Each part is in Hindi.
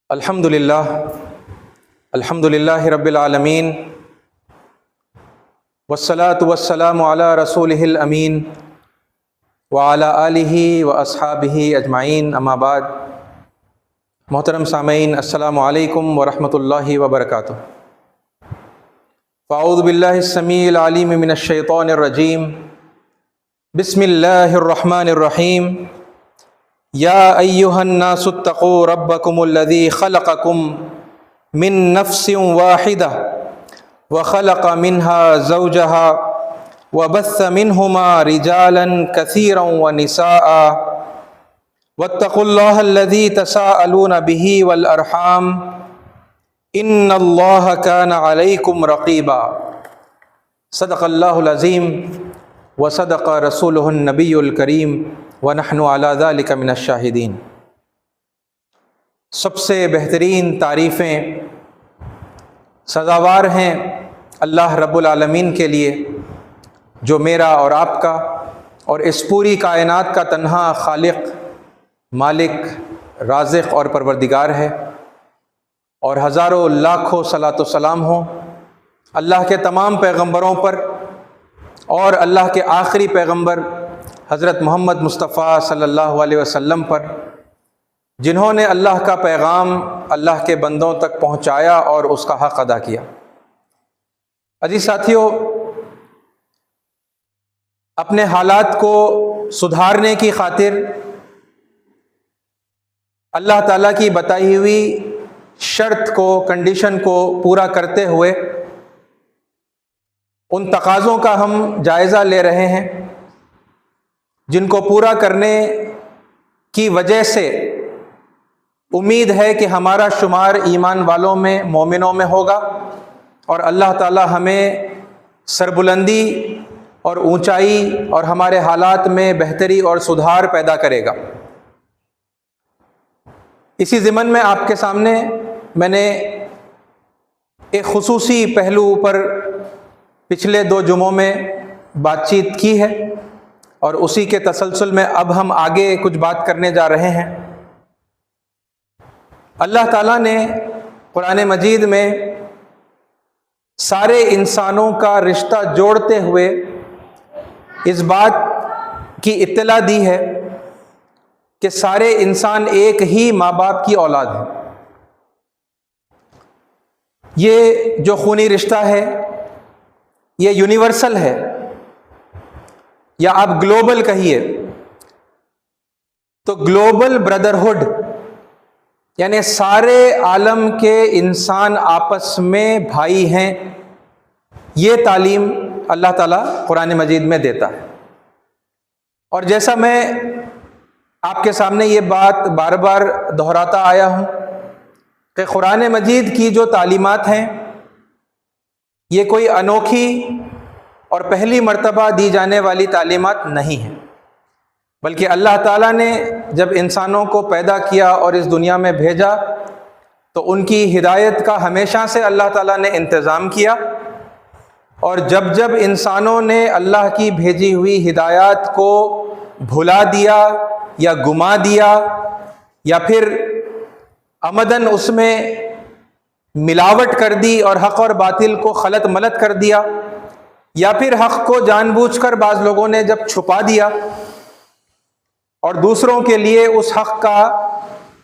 अल्हम्दुलिल्लाह अल्हम्दुलिल्लाहि रब्बिल आलमीन वस्सलातु वस्सलामु अला रसूलिहिल अमीन व अला आलिहि व अस्हाबिहि अजमाइन अम्मा बाद। मोहतरम सामीन, अस्सलामु अलैकुम व रहमतुल्लाहि व बरकातुहू। फ़अऊज़ु बिल्लाहिस समीइल अलीम मिनश शैतानिर रजीम। बिस्मिल्लाहिर रहमानिर रहीम। या अय्युहन्नासुत्तक़ू रब्बकुमुल्लज़ी ख़लक़कुम मिन नफ़्सिन वाहिदा व ख़लक़ मिन्हा ज़ौजहा व बस्स मिन्हुमा रिजालन कसीरन व निसाअ वत्तक़ुल्लाहल्लज़ी तसाअलून बिही वल अरहाम इन्नल्लाह कान अलैकुम रक़ीबा। सदक़ल्लाहुल अज़ीम व सदक़ रसूलुहुन नबियुल करीम व नहनु अला ज़ालिका मिनश शाहिदीन। सबसे बेहतरीन तारीफ़ें सज़ावार हैं अल्लाह रब्बुल आलमीन के लिए, जो मेरा और आपका और इस पूरी कायनात का तन्हा खालिक, मालिक, राज़िक़ और परवरदिगार है। और हज़ारों लाखों सलातो सलाम हो अल्लाह के तमाम पैगंबरों पर और अल्लाह के आखिरी पैगंबर हज़रत मोहम्मद मुस्तफ़ा सल्लल्लाहु अलैहि वसल्लम पर, जिन्होंने अल्लाह का पैगाम अल्लाह के बंदों तक पहुँचाया और उसका हक़ अदा किया। अजीज़ साथियों, अपने हालात को सुधारने की खातिर अल्लाह ताला की बताई हुई शर्त को, कंडीशन को पूरा करते हुए उन तकाज़ों का हम जायज़ा ले रहे हैं जिनको पूरा करने की वजह से उम्मीद है कि हमारा शुमार ईमान वालों में, मोमिनों में होगा और अल्लाह ताला हमें सरबुलंदी और ऊंचाई और हमारे हालात में बेहतरी और सुधार पैदा करेगा। इसी ज़िमन में आपके सामने मैंने एक खुसूसी पहलू पर पिछले 2 जुमों में बातचीत की है और उसी के तसलसल में अब हम आगे कुछ बात करने जा रहे हैं। अल्लाह ताला ने कुरान मजीद में सारे इंसानों का रिश्ता जोड़ते हुए इस बात की इत्तला दी है कि सारे इंसान एक ही माँ बाप की औलाद हैं। ये जो खूनी रिश्ता है ये यूनिवर्सल है, या आप ग्लोबल कहिए तो ग्लोबल ब्रदरहुड, यानी सारे आलम के इंसान आपस में भाई हैं। ये तालीम अल्लाह ताला कुरान मजीद में देता है। और जैसा मैं आपके सामने ये बात बार बार दोहराता आया हूँ कि कुरान मजीद की जो तालीमात हैं ये कोई अनोखी और पहली मर्तबा दी जाने वाली तालीमात नहीं है, बल्कि अल्लाह ताला ने जब इंसानों को पैदा किया और इस दुनिया में भेजा तो उनकी हिदायत का हमेशा से अल्लाह ताला ने इंतज़ाम किया। और जब जब इंसानों ने अल्लाह की भेजी हुई हिदायत को भुला दिया या गुमा दिया या फिर अमदन उसमें मिलावट कर दी और हक़ और बातिल को खलत मलत कर दिया, या फिर हक़ को जानबूझकर बाज़ लोगों ने जब छुपा दिया और दूसरों के लिए उस हक़ का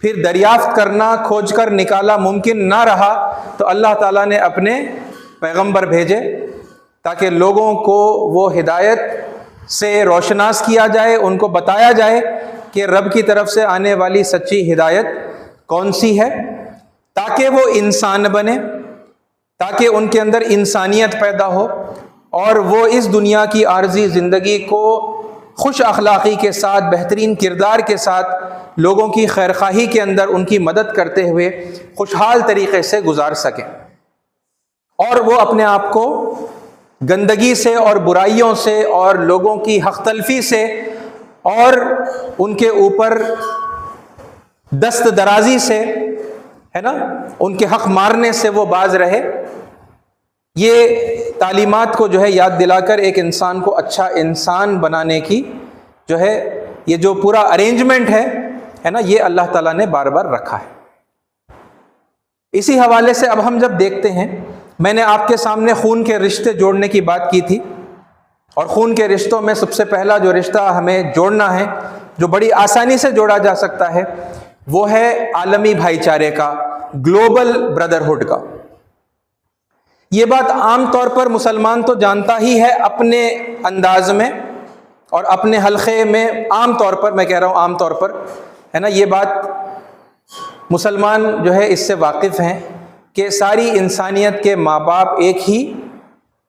फिर दरियाफ्त करना, खोज कर निकाला मुमकिन ना रहा, तो अल्लाह ताला ने अपने पैगंबर भेजे ताकि लोगों को वो हिदायत से रोशनास किया जाए, उनको बताया जाए कि रब की तरफ से आने वाली सच्ची हिदायत कौन सी है, ताकि वो इंसान बने, ताकि उनके अंदर इंसानियत पैदा हो और वो इस दुनिया की आर्जी ज़िंदगी को खुश अखलाक़ी के साथ, बेहतरीन किरदार के साथ, लोगों की खैरखाही के अंदर उनकी मदद करते हुए खुशहाल तरीक़े से गुजार सकें और वो अपने आप को गंदगी से और बुराइयों से और लोगों की हक़ तलफ़ी से और उनके ऊपर दस्त दराजी से, है ना, उनके हक़ मारने से वो बाज रहे। ये तालीमात को जो है याद दिलाकर एक इंसान को अच्छा इंसान बनाने की जो है ये जो पूरा अरेंजमेंट है ना, ये अल्लाह ताला ने बार बार रखा है। इसी हवाले से अब हम जब देखते हैं, मैंने आपके सामने खून के रिश्ते जोड़ने की बात की थी, और खून के रिश्तों में सबसे पहला जो रिश्ता हमें जोड़ना है, जो बड़ी आसानी से जोड़ा जा सकता है, वो है आलमी भाईचारे का, ग्लोबल ब्रदरहुड का। ये बात आम तौर पर मुसलमान तो जानता ही है अपने अंदाज में और अपने हल्के में, आम तौर पर, मैं कह रहा हूँ आम तौर पर, है ना, ये बात मुसलमान जो है इससे वाकिफ़ हैं कि सारी इंसानियत के माँ बाप एक ही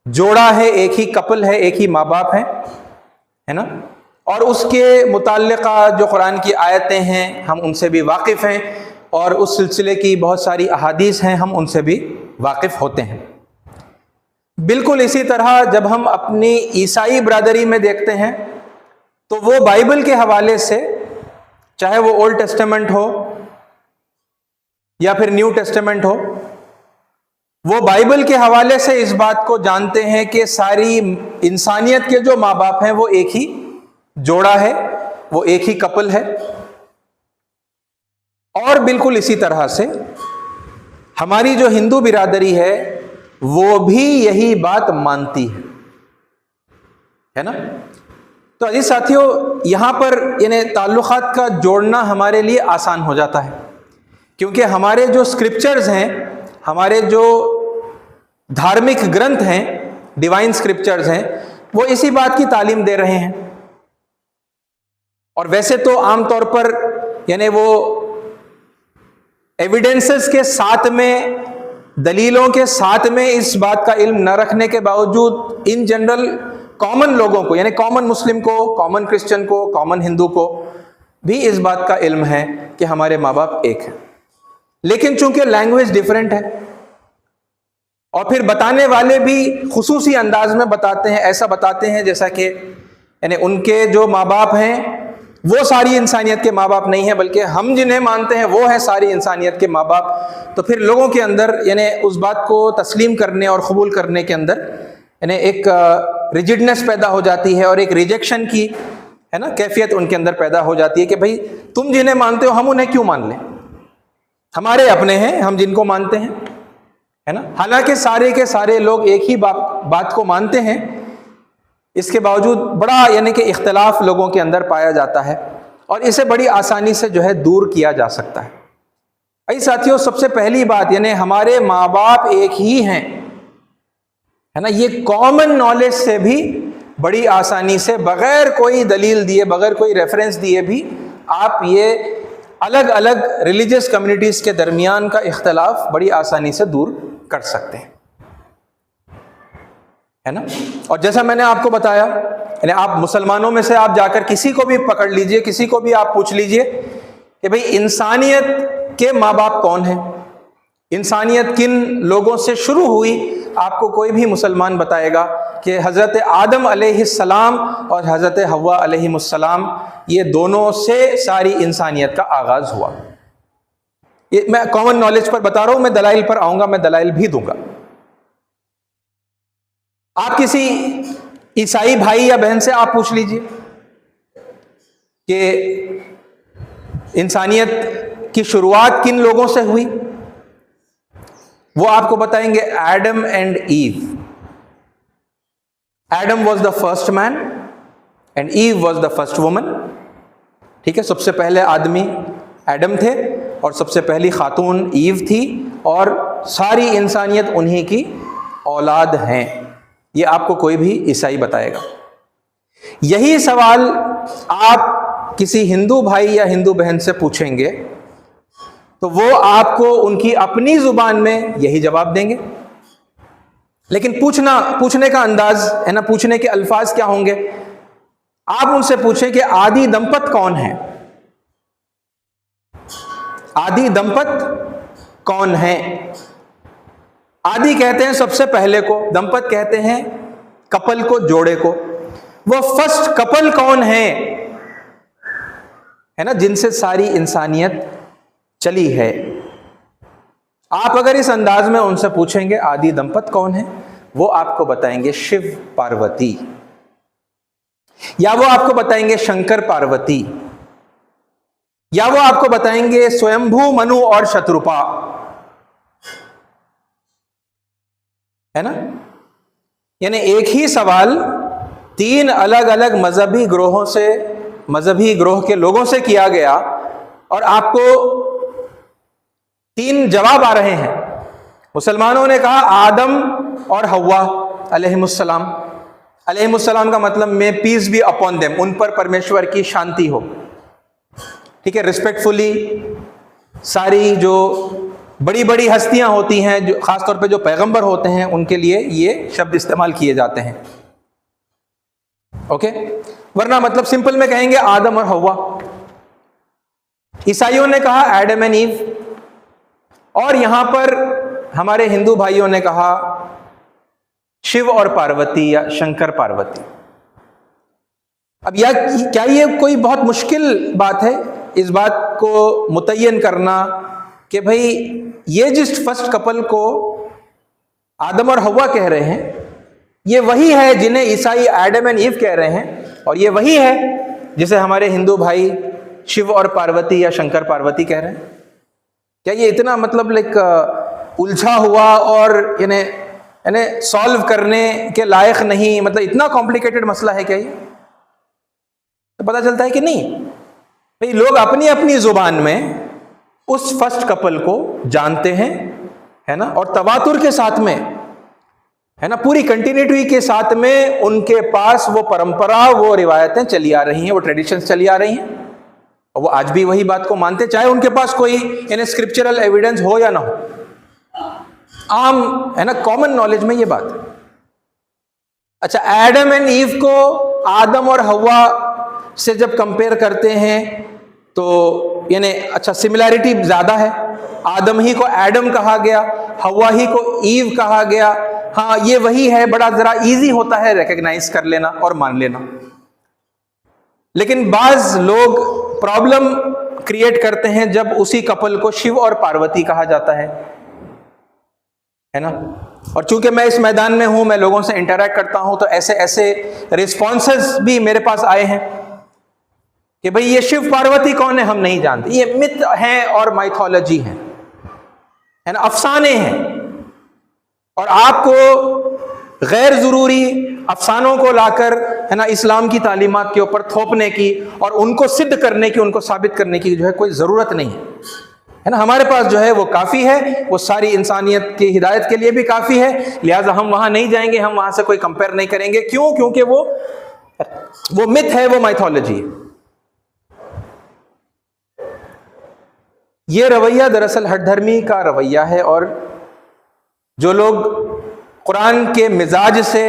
जोड़ा है, एक ही कपल है, एक ही माँ बाप हैं, है ना। और उसके मुताल्लिक़ा जो कुरान की आयतें हैं हम उनसे भी वाकिफ़ हैं, और उस सिलसिले की बहुत सारी अहादीस हैं, हम उनसे भी वाकिफ़ होते हैं। बिल्कुल इसी तरह जब हम अपनी ईसाई बरादरी में देखते हैं तो वो बाइबल के हवाले से, चाहे वो ओल्ड टेस्टामेंट हो या फिर न्यू टेस्टामेंट हो, वो बाइबल के हवाले से इस बात को जानते हैं कि सारी इंसानियत के जो माँ बाप हैं वो एक ही जोड़ा है, वो एक ही कपल है। और बिल्कुल इसी तरह से हमारी जो हिंदू बिरादरी है वो भी यही बात मानती है ना। तो अजीज साथियों, यहां पर यानी ताल्लुकात का जोड़ना हमारे लिए आसान हो जाता है, क्योंकि हमारे जो स्क्रिप्चर्स हैं, हमारे जो धार्मिक ग्रंथ हैं, डिवाइन स्क्रिप्चर्स हैं, वो इसी बात की तालीम दे रहे हैं। और वैसे तो आमतौर पर यानी वो एविडेंसेस के साथ में, दलीलों के साथ में इस बात का इल्म न रखने के बावजूद इन जनरल कॉमन लोगों को, यानी कॉमन मुस्लिम को, कॉमन क्रिश्चियन को, कॉमन हिंदू को भी इस बात का इल्म है कि हमारे माँ बाप एक हैं। लेकिन चूंकि लैंग्वेज डिफरेंट है और फिर बताने वाले भी खुसूसी अंदाज में बताते हैं, ऐसा बताते हैं जैसा कि यानी उनके जो माँ बाप हैं वो सारी इंसानियत के माँ बाप नहीं है, बल्कि हम जिन्हें मानते हैं वो है सारी इंसानियत के माँ बाप। तो फिर लोगों के अंदर यानी उस बात को तस्लीम करने और कबूल करने के अंदर यानी एक रिजिडनेस पैदा हो जाती है और एक रिजेक्शन की, है ना, कैफियत उनके अंदर पैदा हो जाती है कि भाई तुम जिन्हें मानते हो हम उन्हें क्यों मान लें, हमारे अपने हैं, हम जिनको मानते हैं, है ना। हालांकि सारे के सारे लोग एक ही बात को मानते हैं, इसके बावजूद बड़ा यानी कि इख्तलाफ लोगों के अंदर पाया जाता है, और इसे बड़ी आसानी से जो है दूर किया जा सकता है। भाई साथियों, सबसे पहली बात यानी हमारे माँ बाप एक ही हैं, है ना, ये कॉमन नॉलेज से भी बड़ी आसानी से, बगैर कोई दलील दिए, बगैर कोई रेफरेंस दिए भी आप ये अलग अलग रिलीजियस कम्युनिटीज़ के दरमियान का इख्तलाफ बड़ी आसानी से दूर कर सकते हैं, है ना। और जैसा मैंने आपको बताया, यानी आप मुसलमानों में से आप जाकर किसी को भी पकड़ लीजिए, किसी को भी आप पूछ लीजिए कि भाई इंसानियत के माँ बाप कौन है, इंसानियत किन लोगों से शुरू हुई, आपको कोई भी मुसलमान बताएगा कि हज़रत आदम अलैहिस्सलाम और हज़रत हव्वा अलैहिमुस्सलाम, ये दोनों से सारी इंसानियत का आगाज़ हुआ। ये मैं कॉमन नॉलेज पर बता रहा हूँ, मैं दलाइल पर आऊँगा, मैं दलाइल भी दूंगा। आप किसी ईसाई भाई या बहन से आप पूछ लीजिए कि इंसानियत की शुरुआत किन लोगों से हुई, वो आपको बताएंगे Adam and ewe. Adam was the first man and ewe was the first woman. ठीक है, सबसे पहले आदमी एडम थे और सबसे पहली खातून ईव थी, और सारी इंसानियत उन्हीं की औलाद हैं। ये आपको कोई भी ईसाई बताएगा। यही सवाल आप किसी हिंदू भाई या हिंदू बहन से पूछेंगे तो वो आपको उनकी अपनी जुबान में यही जवाब देंगे, लेकिन पूछने का अंदाज है ना, पूछने के अल्फाज क्या होंगे। आप उनसे पूछें कि आदि दंपत कौन है, आदि दंपत कौन है। आदि कहते हैं सबसे पहले को, दंपत कहते हैं कपल को, जोड़े को। वो फर्स्ट कपल कौन है ना, जिनसे सारी इंसानियत चली है। आप अगर इस अंदाज में उनसे पूछेंगे आदि दंपत कौन है, वो आपको बताएंगे शिव पार्वती, या वो आपको बताएंगे शंकर पार्वती, या वो आपको बताएंगे स्वयंभू मनु और शत्रुपा, है ना। यानी एक ही सवाल तीन अलग अलग मजहबी ग्रोहों से, मजहबी ग्रोह के लोगों से किया गया और आपको तीन जवाब आ रहे हैं। मुसलमानों ने कहा आदम और हव्वा अलैहिमुस्सलाम। अलैहिमुस्सलाम का मतलब may peace be upon them, उन पर परमेश्वर की शांति हो। ठीक है, रिस्पेक्टफुली सारी जो बड़ी बड़ी हस्तियां होती हैं, जो खासतौर पे जो पैगंबर होते हैं, उनके लिए ये शब्द इस्तेमाल किए जाते हैं। ओके, वरना मतलब सिंपल में कहेंगे आदम और हव्वा। ईसाइयों ने कहा एडम एंड ईव, और यहां पर हमारे हिंदू भाइयों ने कहा शिव और पार्वती या शंकर पार्वती। अब क्या ये कोई बहुत मुश्किल बात है इस बात को मुतय्यन करना कि भाई ये जिस फर्स्ट कपल को आदम और हव्वा कह रहे हैं, ये वही है जिन्हें ईसाई एडम एंड ईव कह रहे हैं, और ये वही है जिसे हमारे हिंदू भाई शिव और पार्वती या शंकर पार्वती कह रहे हैं? क्या ये इतना मतलब उलझा हुआ और यानी सॉल्व करने के लायक नहीं, मतलब इतना कॉम्प्लिकेटेड मसला है क्या ये? तो पता चलता है कि नहीं भाई, लोग अपनी अपनी जुबान में उस फर्स्ट कपल को जानते हैं, है ना, और तवातुर के साथ में, है ना, पूरी कंटिन्यूटी के साथ में उनके पास वो परंपरा, वो रिवायतें चली आ रही हैं, वो ट्रेडिशंस चली आ रही हैं, और वो आज भी वही बात को मानते, चाहे उनके पास कोई स्क्रिप्चरल एविडेंस हो या ना हो। आम है ना, कॉमन नॉलेज में ये बात। अच्छा, एडम एंड ईव को आदम और हव्वा से जब कंपेयर करते हैं तो यानी अच्छा सिमिलैरिटी ज्यादा है। आदम ही को एडम कहा गया, हव्वा ही को ईव कहा गया। हाँ, ये वही है, बड़ा जरा इजी होता है रिकॉग्नाइज कर लेना और मान लेना। लेकिन बाज लोग प्रॉब्लम क्रिएट करते हैं जब उसी कपल को शिव और पार्वती कहा जाता है ना। और चूंकि मैं इस मैदान में हूं, मैं लोगों से इंटरैक्ट करता हूं, तो ऐसे ऐसे रिस्पॉन्सेस भी मेरे पास आए हैं कि भाई ये शिव पार्वती कौन है हम नहीं जानते, ये मिथ है और माइथोलॉजी है ना, अफसाने हैं। और आपको गैर जरूरी अफसानों को लाकर, है ना, इस्लाम की तालीमात के ऊपर थोपने की और उनको सिद्ध करने की, उनको साबित करने की जो है कोई जरूरत नहीं है ना। हमारे पास जो है वो काफी है, वो सारी इंसानियत की हिदायत के लिए भी काफी है, लिहाजा हम वहां नहीं जाएंगे, हम वहां से कोई कंपेयर नहीं करेंगे। क्यों? क्योंकि वो मिथ है, वो माइथोलॉजी है। ये रवैया दरअसल हठधर्मी का रवैया है, और जो लोग कुरान के मिजाज से,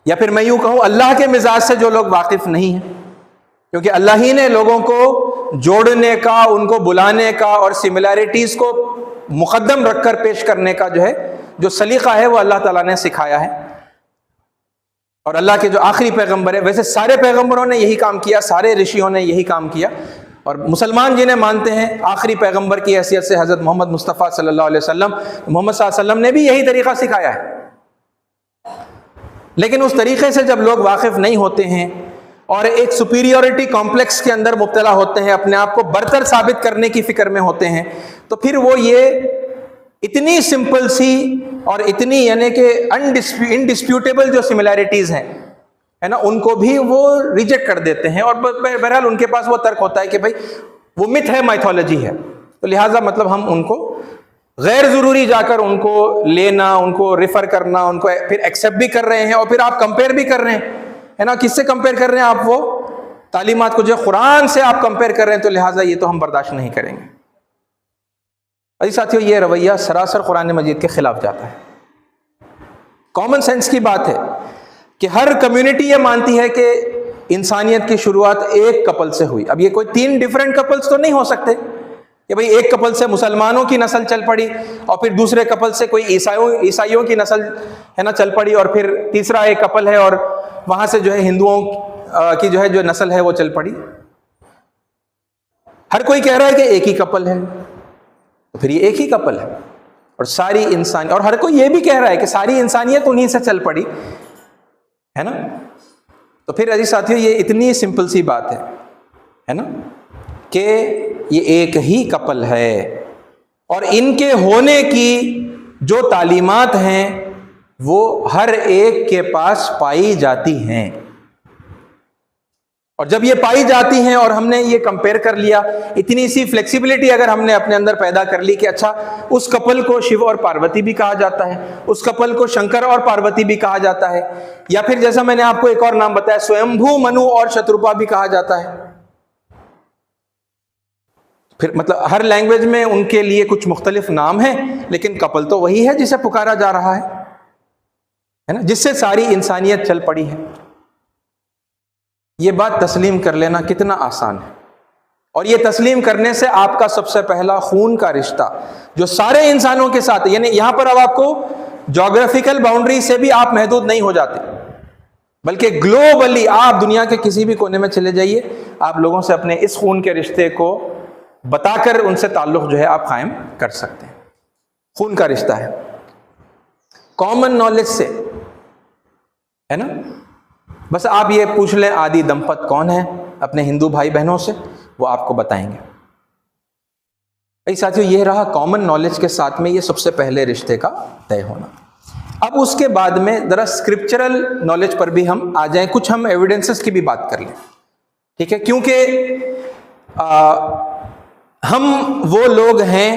या फिर मैं यूं कहूं अल्लाह के मिजाज से जो लोग वाकिफ नहीं हैं, क्योंकि अल्लाह ही ने लोगों को जोड़ने का, उनको बुलाने का और सिमिलैरिटीज को मुकद्दम रखकर पेश करने का जो है जो सलीका है वो अल्लाह ताला ने सिखाया है। और अल्लाह के जो आखिरी पैगंबर है, वैसे सारे पैगंबरों ने यही काम किया, सारे ऋषियों ने यही काम किया, और मुसलमान जिन्हें मानते हैं आखिरी पैगंबर की हैसियत से हजरत मोहम्मद मुस्तफ़ा सल्लल्लाहु अलैहि वसल्लम, मोहम्मद सल्लल्लाहु अलैहि वसल्लम ने भी यही तरीका सिखाया है। लेकिन उस तरीके से जब लोग वाकिफ नहीं होते हैं और एक सुपीरियरिटी कॉम्प्लेक्स के अंदर मुब्तला होते हैं, अपने आप को बरतर साबित करने की फिक्र में होते हैं, तो फिर वो ये इतनी सिंपल सी और इतनी यानी कि इनडिस्प्यूटेबल जो सिमिलैरिटीज हैं, है ना, उनको भी वो रिजेक्ट कर देते हैं। और बहरहाल उनके पास वो तर्क होता है कि भाई वो मिथ है, माइथोलॉजी है, तो लिहाजा मतलब हम उनको गैर जरूरी जाकर उनको लेना, उनको रिफर करना, उनको फिर एक्सेप्ट भी कर रहे हैं, और फिर आप कंपेयर भी कर रहे हैं, है ना। किससे कंपेयर कर रहे हैं आप? वो तालीमात को जो कुरान से आप कंपेयर कर रहे हैं, तो लिहाजा ये तो हम बर्दाश्त नहीं करेंगे। अजी साथियों, ये रवैया सरासर कुरान मजीद के खिलाफ जाता है। कॉमन सेंस की बात है कि हर कम्युनिटी ये मानती है कि इंसानियत की शुरुआत एक कपल से हुई। अब ये कोई तीन डिफरेंट कपल्स तो नहीं हो सकते कि भाई एक कपल से मुसलमानों की नस्ल चल पड़ी और फिर दूसरे कपल से कोई ईसाइयों की नस्ल, है ना, चल पड़ी, और फिर तीसरा एक कपल है और वहां से जो है हिंदुओं की जो है जो नस्ल है वो चल पड़ी। हर कोई कह रहा है कि एक ही कपल है, तो फिर ये एक ही कपल है, और सारी इंसानियत, और हर कोई ये भी कह रहा है कि सारी इंसानियत उन्हीं से चल पड़ी, है ना। तो फिर अजीज साथियों, ये इतनी सिंपल सी बात है ना, कि ये एक ही कपल है, और इनके होने की जो तालीमात हैं वो हर एक के पास पाई जाती हैं, और जब ये पाई जाती हैं और हमने ये कंपेयर कर लिया, इतनी सी फ्लेक्सिबिलिटी अगर हमने अपने अंदर पैदा कर ली कि अच्छा उस कपल को शिव और पार्वती भी कहा जाता है, उस कपल को शंकर और पार्वती भी कहा जाता है, या फिर जैसा मैंने आपको एक और नाम बताया स्वयंभू मनु और शत्रुपा भी कहा जाता है। फिर मतलब हर लैंग्वेज में उनके लिए कुछ मुख्तलिफ नाम है, लेकिन कपल तो वही है जिसे पुकारा जा रहा है ना, जिससे सारी इंसानियत चल पड़ी है। ये बात तस्लीम कर लेना कितना आसान है, और ये तस्लीम करने से आपका सबसे पहला खून का रिश्ता जो सारे इंसानों के साथ, यानी यहां पर अब आपको ज्योग्राफिकल बाउंड्री से भी आप महदूद नहीं हो जाते, बल्कि ग्लोबली आप दुनिया के किसी भी कोने में चले जाइए, आप लोगों से अपने इस खून के रिश्ते को बताकर उनसे ताल्लुक जो है आप कायम कर सकते हैं। खून का रिश्ता है, कॉमन नॉलेज से, है ना। बस आप ये पूछ लें आदि दंपत कौन है अपने हिंदू भाई बहनों से, वो आपको बताएंगे। भाई साथियों, ये रहा कॉमन नॉलेज के साथ में ये सबसे पहले रिश्ते का तय होना। अब उसके बाद में जरा स्क्रिप्चरल नॉलेज पर भी हम आ जाएं, कुछ हम एविडेंसेस की भी बात कर लें, ठीक है, क्योंकि हम वो लोग हैं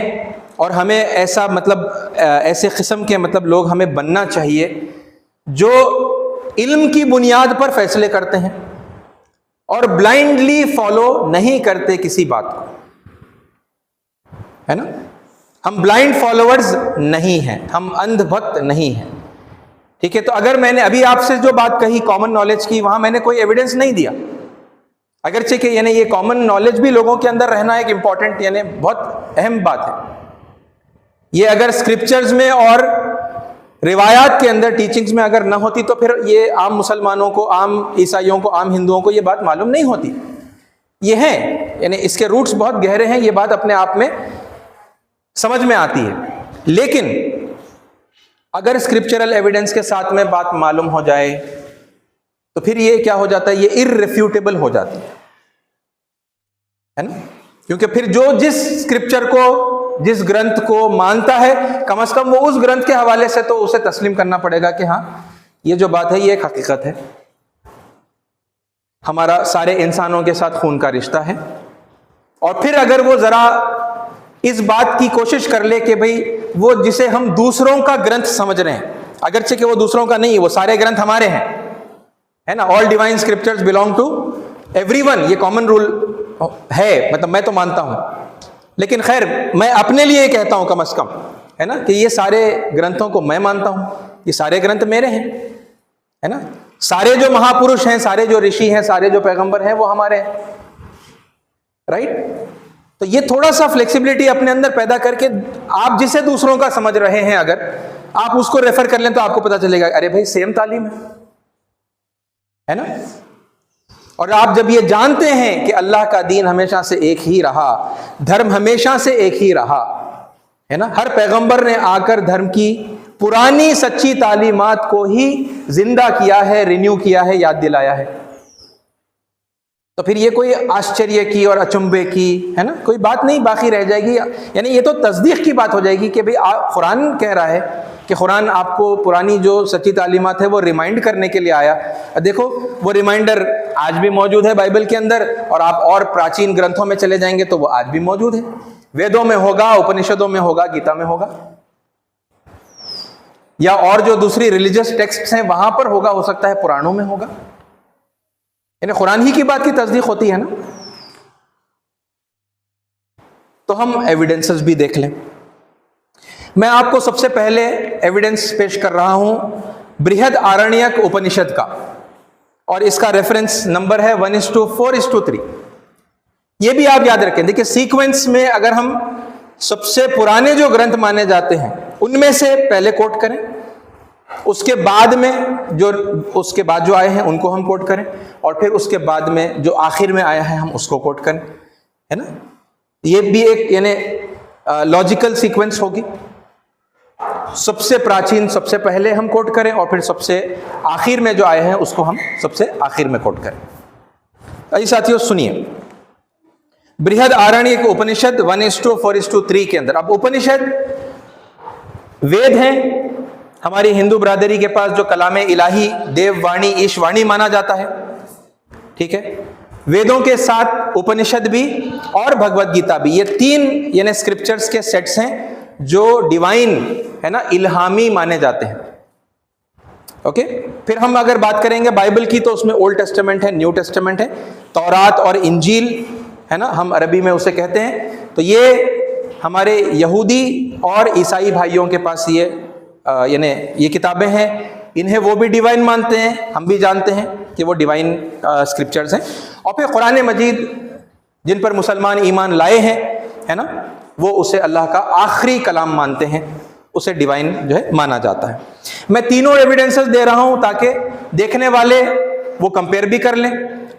और हमें ऐसा मतलब ऐसे किस्म के मतलब लोग हमें बनना चाहिए जो इल्म की बुनियाद पर फैसले करते हैं और ब्लाइंडली फॉलो नहीं करते किसी बात को, है ना। हम ब्लाइंड फॉलोअर्स नहीं हैं, हम अंधभक्त नहीं हैं, ठीक है। तो अगर मैंने अभी आपसे जो बात कही कॉमन नॉलेज की, वहां मैंने कोई एविडेंस नहीं दिया, अगरचे कि यानी ये कॉमन नॉलेज भी लोगों के अंदर रहना एक इंपॉर्टेंट यानी बहुत अहम बात है। ये अगर स्क्रिप्चर्स में और रिवायात के अंदर टीचिंग्स में अगर ना होती तो फिर ये आम मुसलमानों को, आम ईसाइयों को, आम हिंदुओं को ये बात मालूम नहीं होती। ये है यानी इसके रूट्स बहुत गहरे हैं, ये बात अपने आप में समझ में आती है। लेकिन अगर स्क्रिप्चरल एविडेंस के साथ में बात मालूम हो जाए तो फिर ये क्या हो जाता है, ये इररिफ्यूटेबल हो जाती है ना। क्योंकि फिर जो जिस स्क्रिप्चर को, जिस ग्रंथ को मानता है, कम से कम वो उस ग्रंथ के हवाले से तो उसे तस्लीम करना पड़ेगा कि हाँ ये जो बात है ये एक हकीकत है, हमारा सारे इंसानों के साथ खून का रिश्ता है। और फिर अगर वो जरा इस बात की कोशिश कर ले कि भाई वो जिसे हम दूसरों का ग्रंथ समझ रहे हैं, अगरचे कि वो दूसरों का नहीं, वो सारे ग्रंथ हमारे हैं, है ना। All divine scriptures belong to everyone, ये कॉमन रूल है, मतलब मैं तो मानता हूं, लेकिन खैर मैं अपने लिए कहता हूं कम से कम, है ना, कि ये सारे ग्रंथों को मैं मानता हूं, ये सारे ग्रंथ मेरे हैं, है ना। सारे जो महापुरुष हैं, सारे जो ऋषि हैं, सारे जो पैगंबर हैं वो हमारे हैं, राइट। तो ये थोड़ा सा फ्लेक्सिबिलिटी अपने अंदर पैदा करके आप जिसे दूसरों का समझ रहे हैं अगर आप उसको रेफर कर लें तो आपको पता चलेगा अरे भाई सेम तालीम है ना। और आप जब ये जानते हैं कि अल्लाह का दीन हमेशा से एक ही रहा, धर्म हमेशा से एक ही रहा, है ना, हर पैगंबर ने आकर धर्म की पुरानी सच्ची तालीमात को ही जिंदा किया है, रिन्यू किया है, याद दिलाया है, तो फिर ये कोई आश्चर्य की और अचंभे की, है ना, कोई बात नहीं बाकी रह जाएगी। यानी ये तो तस्दीक की बात हो जाएगी कि भाई कुरान कह रहा है कि कुरान आपको पुरानी जो सच्ची तालीमात है वो रिमाइंड करने के लिए आया। देखो वो रिमाइंडर आज भी मौजूद है बाइबल के अंदर, और आप और प्राचीन ग्रंथों में चले जाएंगे तो वो आज भी मौजूद है, वेदों में होगा, उपनिषदों में होगा, गीता में होगा, या और जो दूसरी रिलीजियस टेक्स्ट हैं वहां पर होगा, हो सकता है पुराणों में होगा, यानी कुरान ही की बात की तस्दीक होती है ना। तो हम एविडेंसेस भी देख लें। मैं आपको सबसे पहले एविडेंस पेश कर रहा हूं बृहद आरण्यक उपनिषद का, और इसका रेफरेंस नंबर है 1:4:3। ये भी आप याद रखें, देखिए सीक्वेंस में अगर हम सबसे पुराने जो ग्रंथ माने जाते हैं उनमें से पहले कोट करें, उसके बाद में जो उसके बाद जो आए हैं उनको हम कोट करें, और फिर उसके बाद में जो आखिर में आया है हम उसको कोट करें, है ना। ये भी एक यानी लॉजिकल सीक्वेंस होगी, सबसे प्राचीन सबसे पहले हम कोट करें और फिर सबसे आखिर में जो आए हैं उसको हम सबसे आखिर में कोट करें। आइए साथियों सुनिए, बृहद आरण्यक उपनिषद 1:4:3 के अंदर, अब उपनिषद वेद हैं, हमारी हिंदू ब्रादरी के पास जो कलाम इलाही, देववाणी, ईशवाणी माना जाता है, ठीक है। वेदों के साथ उपनिषद भी और भगवत गीता भी, ये 3 यानी स्क्रिप्चर्स के सेट्स हैं जो डिवाइन है ना, इल्हामी माने जाते हैं। ओके, फिर हम अगर बात करेंगे बाइबल की तो उसमें ओल्ड टेस्टामेंट है, न्यू टेस्टामेंट है, तौरात और इंजील है ना, हम अरबी में उसे कहते हैं। तो ये हमारे यहूदी और ईसाई भाइयों के पास ये यानी ये किताबें हैं, इन्हें वो भी डिवाइन मानते हैं, हम भी जानते हैं कि वो डिवाइन स्क्रिप्चर्स हैं। और फिर कुरान मजीद जिन पर मुसलमान ईमान लाए हैं है ना, वो उसे अल्लाह का आखिरी कलाम मानते हैं, उसे डिवाइन जो है माना जाता है। मैं तीनों एविडेंसेस दे रहा हूं ताकि देखने वाले वो कंपेयर भी कर लें,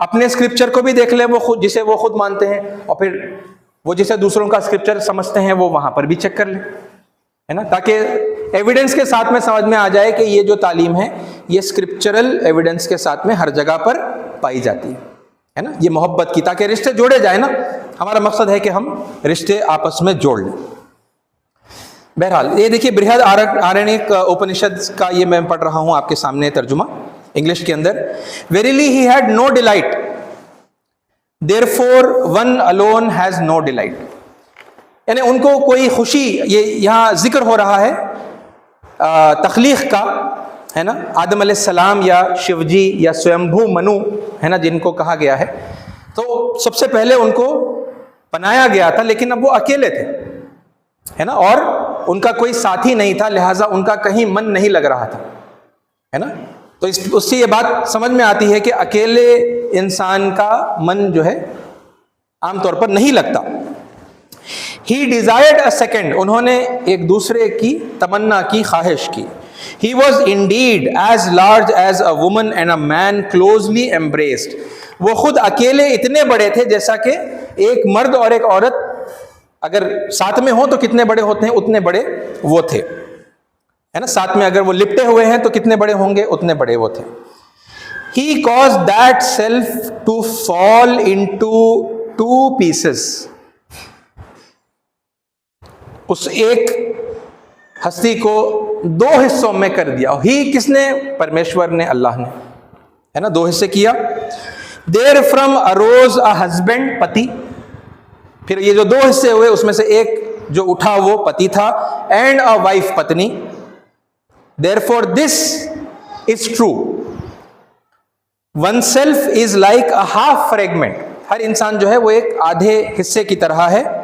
अपने स्क्रिप्चर को भी देख लें, वो खुद जिसे वो खुद मानते हैं, और फिर वो जिसे दूसरों का स्क्रिप्चर समझते हैं वो वहां पर भी चेक कर लें, है ना, ताकि एविडेंस के साथ में समझ में आ जाए कि ये जो तालीम है ये स्क्रिप्चरल एविडेंस के साथ में हर जगह पर पाई जाती है ना, ये मोहब्बत की, ताकि रिश्ते जोड़े जाए ना। हमारा मकसद है कि हम रिश्ते आपस में जोड़ लें। बहरहाल ये देखिए, बृहद आरण्यक उपनिषद का ये मैं पढ़ रहा हूं आपके सामने तर्जुमा इंग्लिश के अंदर। Verily he had no delight, therefore one alone has no delight, यानी उनको कोई खुशी, ये यहाँ जिक्र हो रहा है तख्लीक का, है ना, आदम अलैहिस्सलाम या शिवजी या स्वयंभू मनु है ना, जिनको कहा गया है, तो सबसे पहले उनको बनाया गया था, लेकिन अब वो अकेले थे, है ना, और उनका कोई साथी नहीं था, लिहाजा उनका कहीं मन नहीं लग रहा था, है ना। तो उससे ये बात समझ में आती है कि अकेले इंसान का मन जो है आमतौर पर नहीं लगता। He desired a second, उन्होंने एक दूसरे की तमन्ना की, ख्वाहिश की। He was indeed as large as a woman and a man closely embraced, वो खुद अकेले इतने बड़े थे जैसा कि एक मर्द और एक औरत अगर साथ में हो तो कितने बड़े होते हैं, उतने बड़े वो थे, है ना। साथ में अगर वो लिपटे हुए हैं तो कितने बड़े होंगे, उतने बड़े वो थे। He caused that self to fall into 2 pieces, उस एक हस्ती को 2 हिस्सों में कर दिया। ही किसने? परमेश्वर ने, अल्लाह ने, है ना, 2 हिस्से किया। There from arose a husband, पति, फिर ये जो 2 हिस्से हुए उसमें से एक जो उठा वो पति था, एंड अ वाइफ, पत्नी। Therefore this is true, one self is like a half fragment, हर इंसान जो है वो एक आधे हिस्से की तरह है।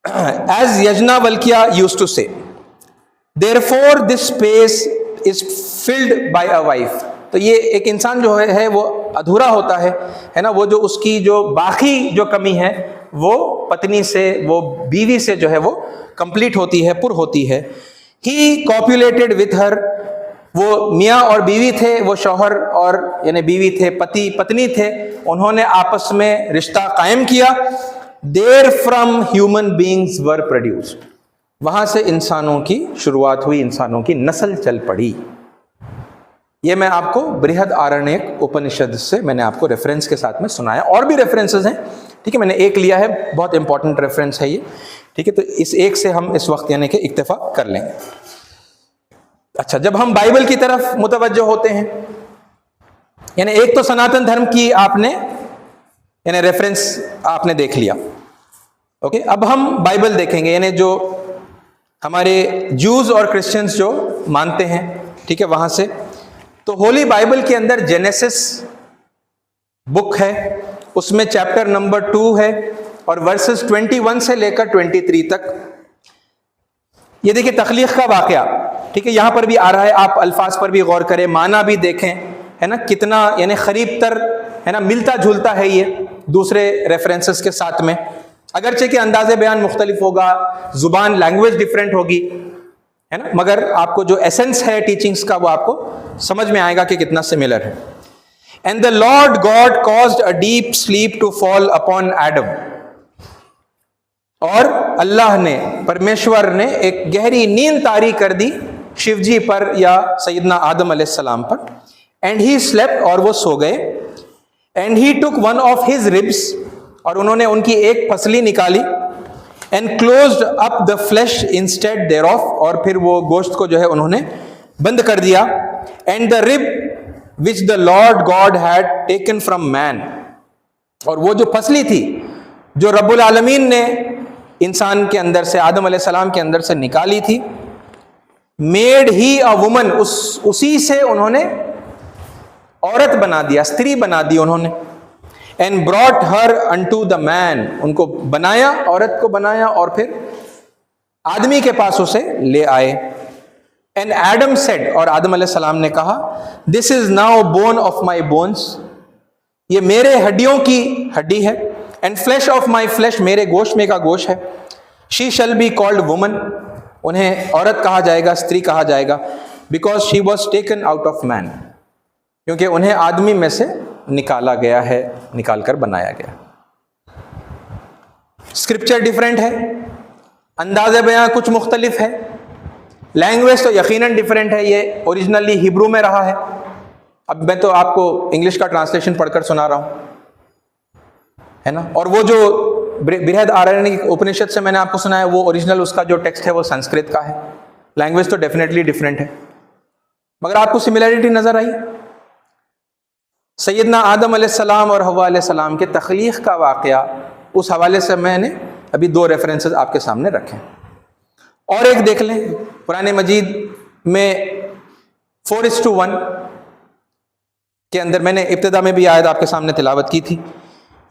As Yajnavalkya used to say, therefore this space is filled by a wife, तो ये एक इंसान जो है वो अधूरा होता है ना, वो जो उसकी जो बाकी जो कमी है वो पत्नी से, वो बीवी से जो है वो कंप्लीट होती है, पुर होती है। He copulated with her, वो मियाँ और बीवी थे, वो शौहर और यानी बीवी थे, पति पत्नी थे, उन्होंने आपस में रिश्ता कायम किया। There from human beings were produced, वहां से इंसानों की शुरुआत हुई, इंसानों की नस्ल चल पड़ी। ये मैं आपको बृहद आरण्यक उपनिषद से मैंने आपको रेफरेंस के साथ में सुनाया, और भी रेफरेंसेस हैं, ठीक है, मैंने एक लिया है, बहुत इंपॉर्टेंट रेफरेंस है ये, ठीक है। तो इस एक से हम इस वक्त यानी कि इक्तिफा कर लेंगे। अच्छा, जब हम बाइबल की तरफ मुतवज्जो होते हैं, यानी एक तो सनातन धर्म की आपने यानी रेफरेंस आपने देख लिया, ओके। अब हम बाइबल देखेंगे, यानी जो हमारे जूज और क्रिश्चियंस जो मानते हैं, ठीक है, वहां से। तो होली बाइबल के अंदर जेनेसिस बुक है, उसमें चैप्टर नंबर 2 है और वर्सेस 21 से लेकर 23 तक। ये देखिए तख्लीक का वाकया, ठीक है, यहां पर भी आ रहा है, आप अल्फाज पर भी गौर करें, माना भी देखें, है ना, कितना यानी करीब तर, है ना, मिलता जुलता है ये दूसरे रेफरेंसेस के साथ में, अगरचे कि अंदाज़े बयान मुख्तलिफ होगा, जुबान लैंग्वेज डिफरेंट होगी, है ना, मगर आपको जो एसेंस है टीचिंग्स का वो आपको समझ में आएगा कि कितना सिमिलर है। And the lord god caused a deep sleep to fall upon Adam, और अल्लाह ने, परमेश्वर ने एक गहरी नींद तारी कर दी शिवजी पर या सैयदना आदम अलैहिस्सलाम पर। एंड ही स्लेप्ट, और वो सो गए। And he took one of his ribs, और उन्होंने उनकी एक फसली निकाली। And closed up the flesh instead thereof, और फिर वो गोश्त को जो है उन्होंने बंद कर दिया। And the rib which the lord God had taken from man, और वो जो फसली थी जो रब्बुल आलमीन ने इंसान के अंदर से, आदम अलैहिस्सलाम के अंदर से निकाली थी, मेड ही अ वुमन, उसी से उन्होंने औरत बना दिया, स्त्री बना दी उन्होंने। And brought her unto the man, उनको बनाया, औरत को बनाया और फिर आदमी के पास उसे ले आए। एंड एडम सेड, और आदम अलैहिस्सलाम ने कहा, this is now bone of my bones, ये मेरे हड्डियों की हड्डी है। And flash of my flash, मेरे गोश्त में का गोश्त है। She shall be called woman, उन्हें औरत कहा जाएगा, स्त्री कहा जाएगा। Because she was taken out of man, क्योंकि उन्हें आदमी में से निकाला गया है, निकाल कर बनाया गया। स्क्रिप्चर डिफरेंट है, अंदाज़े बयां कुछ मुख्तलिफ है, लैंग्वेज तो यकीनन डिफरेंट है। ये ओरिजिनली हिब्रू में रहा है, अब मैं तो आपको इंग्लिश का ट्रांसलेशन पढ़कर सुना रहा हूं, है ना। और वो जो बृहद आरण्यक उपनिषद से मैंने आपको सुना है, वो ओरिजिनल उसका जो टेक्स्ट है वो संस्कृत का है। लैंग्वेज तो डेफिनेटली डिफरेंट है, मगर आपको सिमिलैरिटी नजर आई। सैयदना आदम अलैहिस्सलाम और हव्वा अलैहिस्सलाम के तख्लीक का वाक़या, उस हवाले से मैंने अभी 2 रेफरेंसेस आपके सामने रखे। और एक देख लें, कुरान मजीद में 4:1 के अंदर मैंने इब्तिदा में भी आयत आपके सामने तिलावत की थी।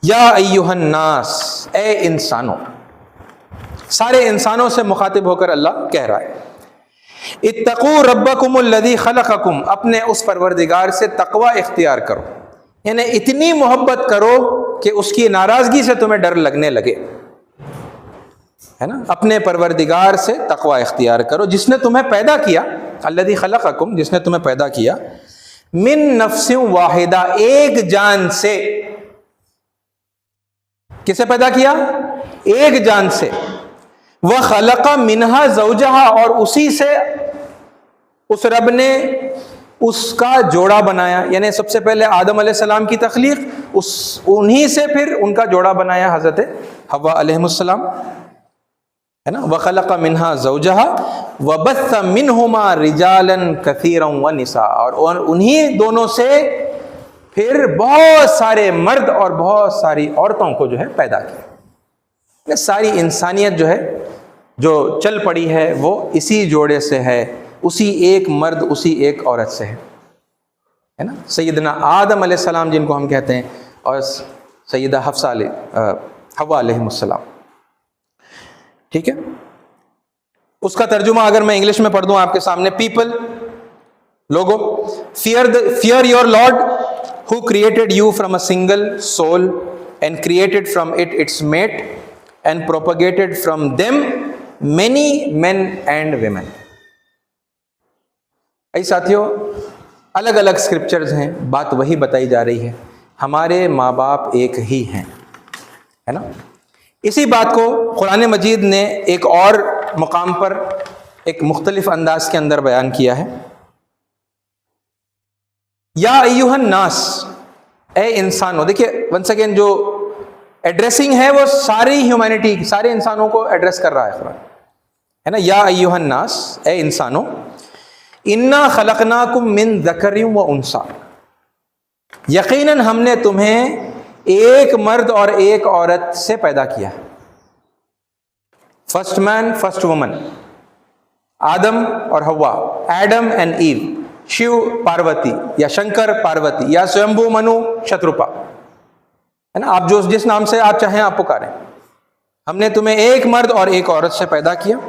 या अय्युहन नास, ए इंसानों, सारे इंसानों से मुखातिब होकर अल्लाह कह रहा है, इत्तकू रब्बकुमुल्लज़ी खलक़कुम, अपने उस परवरदिगार से तकवा इख्तियार करो, यानी इतनी मोहब्बत करो कि उसकी नाराजगी से तुम्हें डर लगने लगे, है ना। अपने परवरदिगार से तकवा इख्तियार करो, जिसने तुम्हें पैदा किया, अल्लज़ी खलक़कुम, जिसने तुम्हें पैदा किया, मिन नफ्सिन वाहिदा, एक जान से। किसे पैदा किया? एक जान से। वह खलक़ा मिनहा ज़ौजहा, और उसी से उस रब ने उसका जोड़ा बनाया, यानी सबसे पहले आदम अलैहिस्सलाम की तख्लीक, उन्हीं से फिर उनका जोड़ा बनाया हज़रत हव्वा अलैहिस्सलाम, है ना। व खलक़ा मिनहा ज़ौजहा व बस्स मिनहुमा रिजालन कसीरन व निसा, और उन्हीं दोनों से फिर बहुत सारे मर्द और बहुत सारी औरतों को जो है पैदा किया। सारी इंसानियत जो है, जो चल पड़ी है, वो इसी जोड़े से है, उसी एक मर्द, उसी एक औरत से है ना। सैयदना आदम अलैहिस्सलाम जिनको हम कहते हैं, और सैयदा हव्वा अलैहिस्सलाम, ठीक है। उसका तर्जुमा अगर मैं इंग्लिश में पढ़ दूं आपके सामने, people, logo, fear your Lord who created you from a single soul and created from it its mate and propagated from them many men and women। ऐ साथियों, अलग अलग स्क्रिप्चर्स हैं, बात वही बताई जा रही है, हमारे माँ बाप एक ही हैं, है ना। इसी बात को कुरान मजीद ने एक और मुकाम पर एक मुख्तलिफ अंदाज के अंदर बयान किया है। या अय्युहन नास, ए इंसानों। देखिए वंस अगेन जो एड्रेसिंग है वो सारी ह्यूमैनिटी, सारे इंसानों को एड्रेस कर रहा है कुरान, है ना। या अय्युहन नास, ए इंसानों, इन्ना खलकनाकुम मिन ज़करिन व उन्सा, यकीनन हमने तुम्हें एक मर्द और एक औरत से पैदा किया। First man, first woman, Adam और Hawwa, Adam and Eve, Shiva Parvati या शंकर पार्वती या स्वयंभू मनु शत्रुपा, है ना। आप जो जिस नाम से आप चाहें आप पुकारें, हमने तुम्हें एक मर्द और एक औरत से पैदा किया।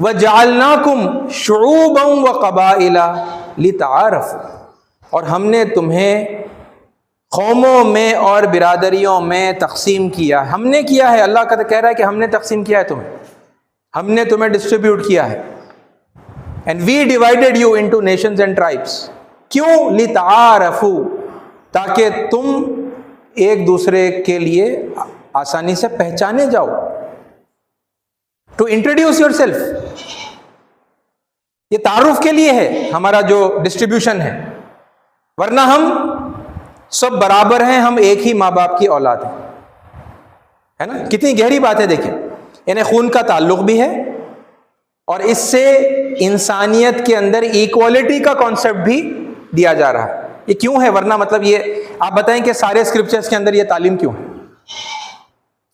व जअलनाकुम शुऊबन व कबाइला लिताअरफू, और हमने तुम्हें कौमों में और बिरादरियों में तकसीम किया। हमने किया है, अल्लाह का कह रहा है कि हमने तकसीम किया है तुम्हें, हमने तुम्हें डिस्ट्रीब्यूट किया है। And we divided you into nations and tribes, क्यों? लिताअरफू, ताकि तुम एक दूसरे के लिए आसानी से पहचाने जाओ, टू इंट्रोड्यूस योरसेल्फ। ये तारुफ के लिए है हमारा जो डिस्ट्रीब्यूशन है, वरना हम सब बराबर हैं, हम एक ही माँ बाप की औलाद हैं, है ना। कितनी गहरी बात है, देखिए यानी खून का ताल्लुक भी है, और इससे इंसानियत के अंदर इक्वालिटी का कॉन्सेप्ट भी दिया जा रहा है। ये क्यों है? वरना मतलब ये आप बताएं कि सारे स्क्रिप्चर्स के अंदर ये तालीम क्यों है?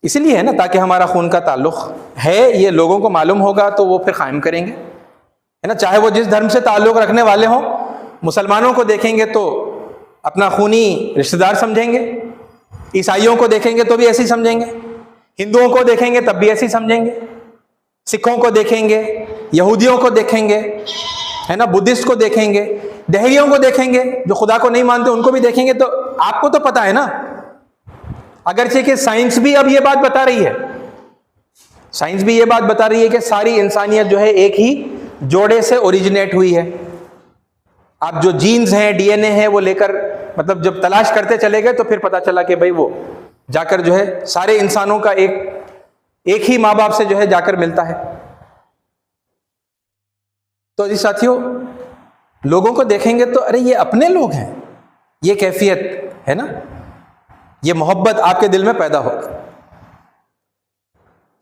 इसलिए है ना, ताकि हमारा खून का ताल्लुक है ये लोगों को मालूम होगा तो वो फिर कायम करेंगे, है ना। चाहे वो जिस धर्म से ताल्लुक रखने वाले हों, मुसलमानों को देखेंगे तो अपना खूनी रिश्तेदार समझेंगे, ईसाइयों को देखेंगे तो भी ऐसे ही समझेंगे, हिंदुओं को देखेंगे तब भी ऐसे ही समझेंगे, सिखों को देखेंगे, यहूदियों को देखेंगे, है ना, बुद्धिस्ट को देखेंगे, दहरियों को देखेंगे, जो खुदा को नहीं मानते उनको भी देखेंगे। तो आपको तो पता है ना, अगरचे कि साइंस भी अब ये बात बता रही है, साइंस भी ये बात बता रही है कि सारी इंसानियत जो है एक ही जोड़े से ओरिजिनेट हुई है। आप जो जीन्स हैं, डीएनए है, वो लेकर मतलब जब तलाश करते चले गए तो फिर पता चला कि भाई वो जाकर जो है सारे इंसानों का एक ही माँ बाप से जो है जाकर मिलता है। तो जी साथियों, लोगों को देखेंगे तो अरे ये अपने लोग हैं, ये कैफियत है ना, ये मोहब्बत आपके दिल में पैदा होगा।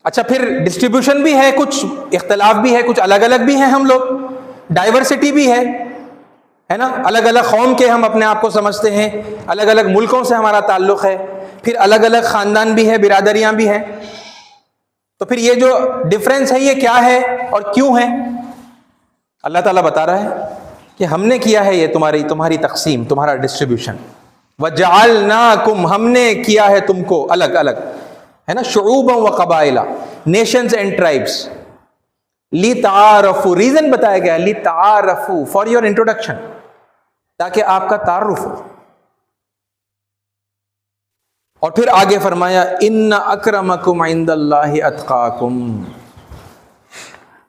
अच्छा, फिर डिस्ट्रीब्यूशन भी है, कुछ इख्तलाफ भी है, कुछ अलग अलग भी हैं हम लोग, डाइवर्सिटी भी है ना, अलग अलग कौम के हम अपने आप को समझते हैं, अलग अलग मुल्कों से हमारा ताल्लुक है, फिर अलग अलग ख़ानदान भी है, बिरादरियां भी हैं। तो फिर ये जो डिफरेंस है ये क्या है और क्यों है? अल्लाह ताला बता रहा है कि हमने किया है ये तुम्हारी तकसीम, तुम्हारा डिस्ट्रीब्यूशन। वजअलनाकुम, हमने किया है तुमको अलग अलग, है ना, शुऊबन व कबाइला, नेशंस एंड ट्राइब्स, लितारफू, रीजन बताया गया, लितारफू, फॉर योर इंट्रोडक्शन, ताकि आपका तारुफ हो। और फिर आगे फरमाया इन्ना अक्रमकुम इंदल्लाहि अत्काकुम,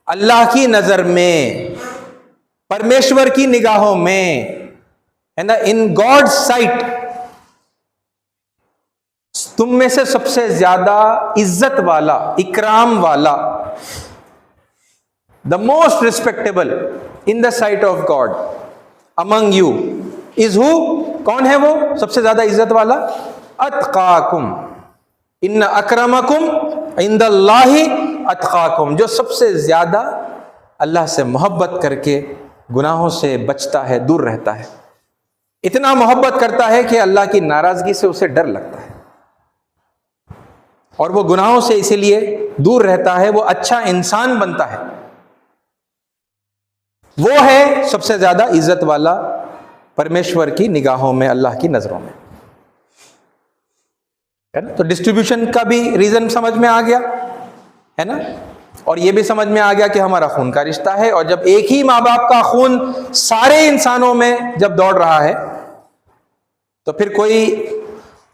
अल्लाह की नजर में, परमेश्वर की निगाहों में, है ना, इन गॉड साइट, तुम में से सबसे ज्यादा इज्जत वाला, इकराम वाला, the most respectable in the site of God among you is who, कौन है वो सबसे ज्यादा इज्जत वाला? अत्काकुम, इन्ना अक्रमकुम इंदल्लाहि अत्काकुम, जो सबसे ज्यादा अल्लाह से मोहब्बत करके गुनाहों से बचता है, दूर रहता है। इतना मोहब्बत करता है कि अल्लाह की नाराजगी से उसे डर लगता है और वो गुनाहों से इसीलिए दूर रहता है, वो अच्छा इंसान बनता है। वो है सबसे ज्यादा इज्जत वाला परमेश्वर की निगाहों में, अल्लाह की नजरों में, है ना। तो डिस्ट्रीब्यूशन का भी रीजन समझ में आ गया, है ना, और ये भी समझ में आ गया कि हमारा खून का रिश्ता है, और जब एक ही माँ बाप का खून सारे इंसानों में जब दौड़ रहा है तो फिर कोई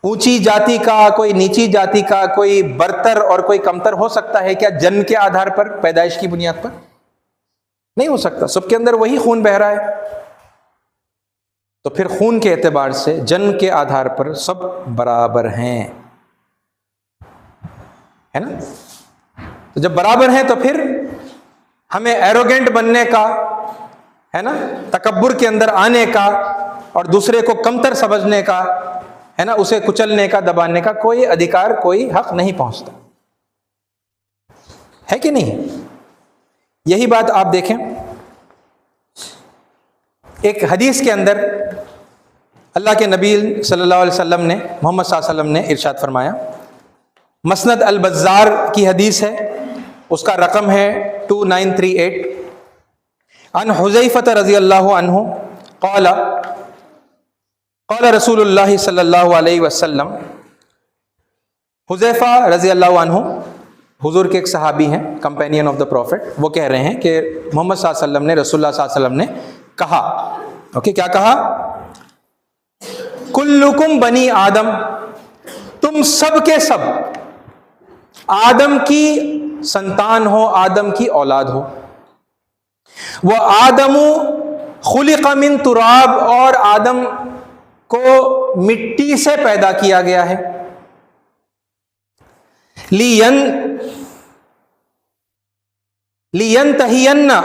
ऊंची जाति का, कोई नीची जाति का, कोई बरतर और कोई कमतर हो सकता है क्या जन्म के आधार पर, पैदाइश की बुनियाद पर? नहीं हो सकता। सबके अंदर वही खून बह रहा है। तो फिर खून के एतबार से जन्म के आधार पर सब बराबर हैं, है ना। तो जब बराबर हैं तो फिर हमें एरोगेंट बनने का, है ना, तकब्बुर के अंदर आने का और दूसरे को कमतर समझने का, है ना, उसे कुचलने का, दबाने का कोई अधिकार, कोई हक नहीं पहुंचता, है कि नहीं? यही बात आप देखें, एक हदीस के अंदर अल्लाह के नबी सल्लल्लाहु अलैहि वसल्लम ने, मोहम्मद सल्लल्लाहु अलैहि वसल्लम ने इरशाद फरमाया, मसनद अल बज़्ज़ार की हदीस है, उसका रकम है 2938, अन हुज़ैफ़ा रज़ियल्लाहु अन्हु क़ाला क़ाला रसूलुल्लाह सल्लल्लाहु अलैहि वसल्लम। हुज़ैफ़ा रज़ियल्लाहु अन्हु हुजूर के एक सहाबी हैं, कंपेनियन ऑफ द प्रॉफिट। वो कह रहे हैं कि मोहम्मद सल्लल्लाहु अलैहि वसल्लम ने, रसूलुल्लाह सल्लल्लाहु अलैहि वसल्लम ने कहा, ओके, क्या कहा? कुल्लुकुम बनी आदम, तुम सब के सब आदम की संतान हो, आदम की औलाद हो। वह आदमु खुलिक़ मिन तुराब, और आदम को मिट्टी से पैदा किया गया है। लियंतहियन्ना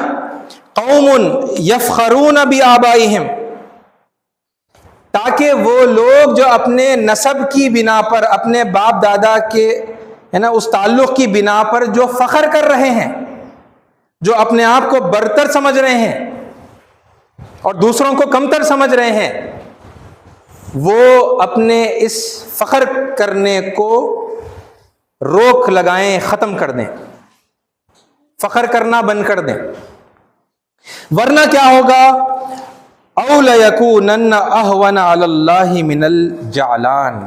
कौमुन यफ़ख़रून बि आबाइहिम, ताकि वो लोग जो अपने नसब की बिना पर, अपने बाप दादा के है ना, उस ताल्लुक की बिना पर जो फख्र कर रहे हैं, जो अपने आप को बरतर समझ रहे हैं और दूसरों को कमतर समझ रहे हैं, वो अपने इस फख्र करने को रोक लगाएं, खत्म कर दें, फख्र करना बंद कर दें। वरना क्या होगा, औ लयकूनन्ना अहवन अलल्लाहि मिनल जालान,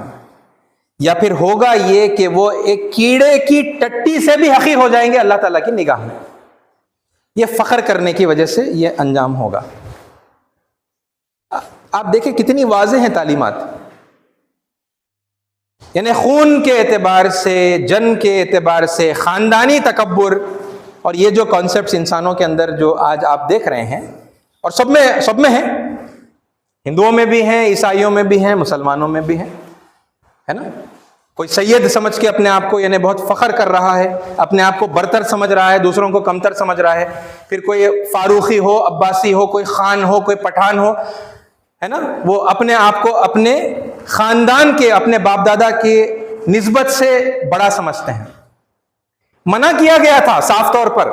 या फिर होगा ये कि वो एक कीड़े की टट्टी से भी हकीर हो जाएंगे अल्लाह ताला की निगाह में। ये फख्र करने की वजह से ये अंजाम होगा। आप देखें कितनी वाज़ेह हैं तालीमात, यानी खून के एतबार से, जन के एतबार से, ख़ानदानी तकब्बुर, और ये जो कॉन्सेप्ट्स इंसानों के अंदर जो आज आप देख रहे हैं, और सब में हैं, हिंदुओं में भी हैं, ईसाइयों में भी हैं, मुसलमानों में भी हैं, है ना। कोई सैयद समझ के अपने आप को यानी बहुत फख्र कर रहा है, अपने आप को बरतर समझ रहा है, दूसरों को कमतर समझ रहा है। फिर कोई फारूकी हो, अब्बासी हो, कोई खान हो, कोई पठान हो, है ना, वो अपने आप को अपने खानदान के, अपने बाप दादा के निस्बत से बड़ा समझते हैं। मना किया गया था साफ तौर पर,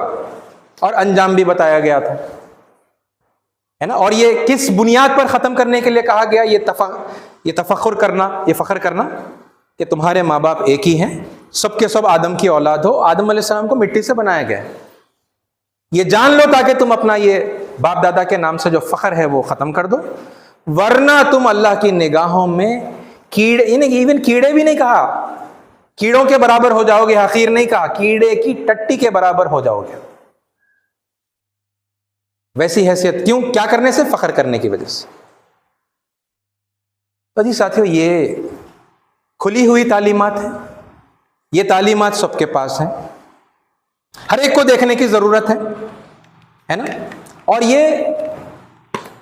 और अंजाम भी बताया गया था, है ना। और ये किस बुनियाद पर ख़त्म करने के लिए कहा गया, ये तफख्खुर करना, ये फ़ख्र करना कि तुम्हारे माँ बाप एक ही हैं, सब के सब आदम की औलाद हो, आदम अलैहिस्सलाम को मिट्टी से बनाया गया है। ये जान लो ताकि तुम अपना ये बाप दादा के नाम से जो फ़ख्र है वो ख़त्म कर दो, वरना तुम अल्लाह की निगाहों में कीड़े, इवन कीड़े भी नहीं कहा, कीड़ों के बराबर हो जाओगे, हकीर नहीं कहा, कीड़े की टट्टी के बराबर हो जाओगे। वैसी हैसियत क्यों, क्या करने से, फख्र करने की वजह से। तो जी साथियों, ये खुली हुई तालीमात है, ये तालीमात सबके पास है, हर एक को देखने की जरूरत है ना। और ये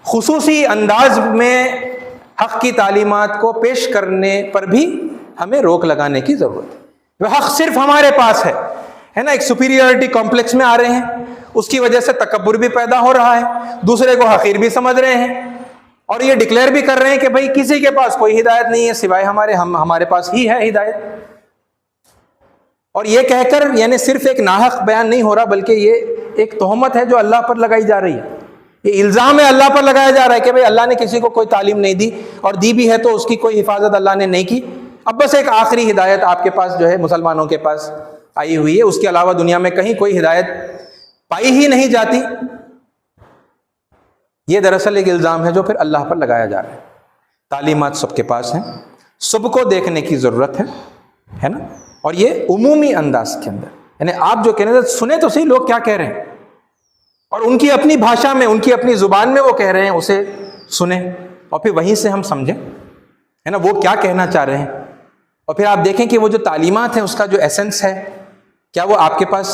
खुसूसी अंदाज में हक की तालीमात को पेश करने पर भी हमें रोक लगाने की जरूरत है। वह हक सिर्फ हमारे पास है ना। एक सुपीरियरिटी कॉम्प्लेक्स में आ रहे हैं, उसकी वजह से तकब्बुर भी पैदा हो रहा है, दूसरे को हकीर भी समझ रहे हैं, और ये डिक्लेयर भी कर रहे हैं कि भाई किसी के पास कोई हिदायत नहीं है सिवाय हमारे पास ही है हिदायत। और ये कहकर यानी सिर्फ एक नाहक बयान नहीं हो रहा, बल्कि ये एक तोहमत है जो अल्लाह पर लगाई जा रही है। ये इल्ज़ाम है अल्लाह पर लगाया जा रहा है कि भाई अल्लाह ने किसी को कोई तालीम नहीं दी, और दी भी है तो उसकी कोई हिफाजत अल्लाह ने नहीं की। अब बस एक आखिरी हिदायत आपके पास जो है मुसलमानों के पास आई हुई है, उसके अलावा दुनिया में कहीं कोई हिदायत पाई ही नहीं जाती। ये दरअसल एक इल्ज़ाम है जो फिर अल्लाह पर लगाया जा रहा है। तालीमात सबके पास हैं, सबको देखने की ज़रूरत है ना। और ये उमूमी अंदाज के अंदर, यानी आप जो कहने सुने तो सही लोग क्या कह रहे हैं, और उनकी अपनी भाषा में, उनकी अपनी ज़ुबान में वो कह रहे हैं, उसे सुने और फिर वहीं से हम समझें, है ना, वो क्या कहना चाह रहे हैं। और फिर आप देखें कि वो जो तालीमात हैं उसका जो एसेंस है, क्या वो आपके पास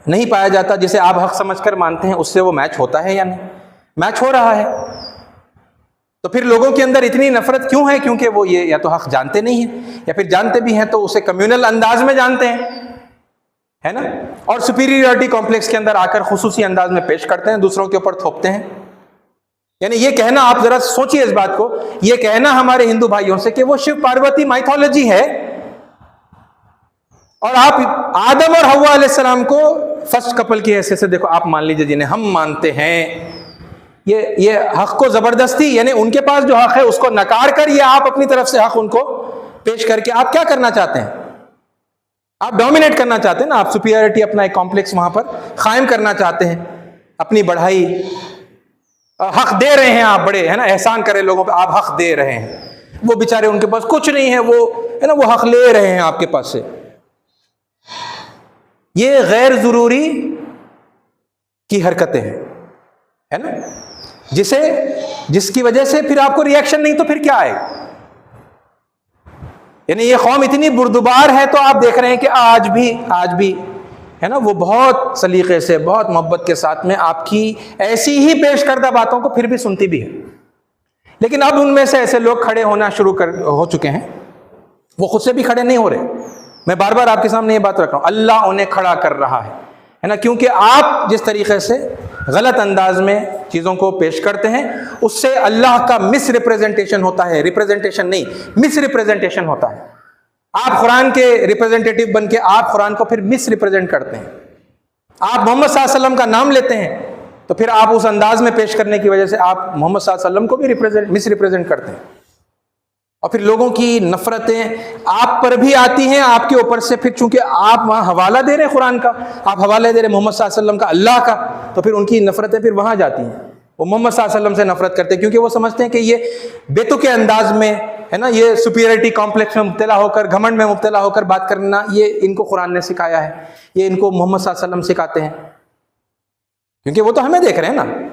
नहीं पाया जाता, जिसे आप हक समझकर मानते हैं, उससे वो मैच होता है या नहीं, मैच हो रहा है। तो फिर लोगों के अंदर इतनी नफरत क्यों है, क्योंकि वो ये या तो हक जानते नहीं हैं, या फिर जानते भी हैं तो उसे कम्युनल अंदाज में जानते हैं, है ना, और सुपीरियरिटी कॉम्प्लेक्स के अंदर आकर खुसूसी अंदाज में पेश करते हैं, दूसरों के ऊपर थोपते हैं। यानी ये कहना, आप जरा सोचिए इस बात को, ये कहना हमारे हिंदू भाइयों से कि वो शिव पार्वती माइथोलॉजी है, और आप आदम और हव्वा अलैहिस्सलाम को फर्स्ट कपल की हैसियत से देखो, आप मान लीजिए जिन्हें हम मानते हैं, ये हक को जबरदस्ती, यानी उनके पास जो हक है उसको नकार कर, ये आप अपनी तरफ से हक उनको पेश करके आप क्या करना चाहते हैं, आप डोमिनेट करना चाहते हैं ना, आप सुपीरियरिटी, अपना एक कॉम्प्लेक्स वहां पर कायम करना चाहते हैं, अपनी बढ़ाई, हक दे रहे हैं आप, बड़े है ना, एहसान करें लोगों पे, आप हक दे रहे हैं, वो बेचारे उनके पास कुछ नहीं है, वो है ना, वो हक ले रहे हैं आपके पास से। ये गैर जरूरी की हरकतें हैं, है ना, जिसकी वजह से फिर आपको रिएक्शन नहीं तो फिर क्या आएगा। यानी ये कौम इतनी बुर्दुबार है, तो आप देख रहे हैं कि आज भी है ना, वो बहुत सलीके से, बहुत मोहब्बत के साथ में आपकी ऐसी ही पेश करदा बातों को फिर भी सुनती भी है। लेकिन अब उनमें से ऐसे लोग खड़े होना हो चुके हैं, वो खुद से भी खड़े नहीं हो रहे। मैं बार बार आपके सामने ये बात रख रहा हूं, अल्लाह उन्हें खड़ा कर रहा है ना, क्योंकि आप जिस तरीके से गलत अंदाज में चीज़ों को पेश करते हैं, उससे अल्लाह का मिस रिप्रेजेंटेशन होता है, रिप्रेजेंटेशन नहीं, मिस रिप्रेजेंटेशन होता है। आप कुरान के रिप्रेजेंटेटिव बन के आप कुरान को फिर मिस रिप्रेजेंट करते हैं। आप मोहम्मद सल्लल्लाहु अलैहि वसल्लम का नाम लेते हैं तो फिर आप उस अंदाज में पेश करने की वजह से आप मोहम्मद सल्लल्लाहु अलैहि वसल्लम को भी मिस रिप्रेजेंट करते हैं। और फिर लोगों की नफरतें आप पर भी आती हैं, आपके ऊपर से, फिर चूंकि आप वहां हवाला दे रहे हैं कुरान का, आप हवाला दे रहे हैं मोहम्मद सल्लल्लाहु अलैहि वसल्लम का, अल्लाह का, तो फिर उनकी नफरतें फिर वहां जाती हैं। वो मोहम्मद सल्लल्लाहु अलैहि वसल्लम से नफरत करते हैं क्योंकि वो समझते हैं कि ये बेतुके अंदाज में, है ना, ये सुपीरियरिटी कॉम्प्लेक्स में मुब्तला होकर, घमंड में मुब्तला होकर बात करना, ये इनको कुरान ने सिखाया है, ये इनको मोहम्मद सल्लल्लाहु अलैहि वसल्लम सिखाते हैं, क्योंकि वो तो हमें देख रहे हैं ना।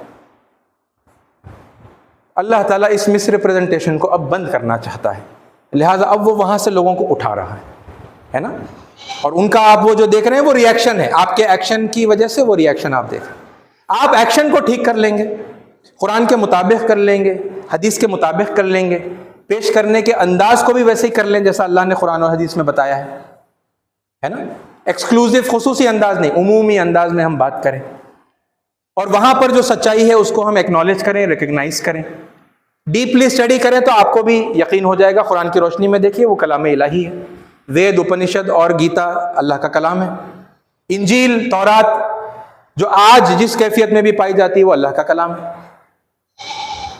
अल्लाह ताला इस मिस रिप्रेजेंटेशन को अब बंद करना चाहता है, लिहाजा अब वो वहां से लोगों को उठा रहा है ना। और उनका आप वो जो देख रहे हैं वो रिएक्शन है, आपके एक्शन की वजह से वो रिएक्शन आप देख रहे हैं। आप एक्शन को ठीक कर लेंगे, कुरान के मुताबिक कर लेंगे, हदीस के मुताबिक कर लेंगे, पेश करने के अंदाज को भी वैसे ही कर लें जैसा अल्लाह ने कुरान और हदीस में बताया है ना। एक्सक्लूसिव खुसूसी अंदाज नहीं, उमूमी अंदाज में हम बात करें और वहां पर जो सच्चाई है उसको हम एक्नॉलेज करें, रिकग्नाइज करें, डीपली स्टडी करें तो आपको भी यकीन हो जाएगा। कुरान की रोशनी में देखिए वो कलाम इलाही है, वेद, उपनिषद और गीता अल्लाह का कलाम है। इंजील, तौरात जो आज जिस कैफियत में भी पाई जाती है वो अल्लाह का कलाम है।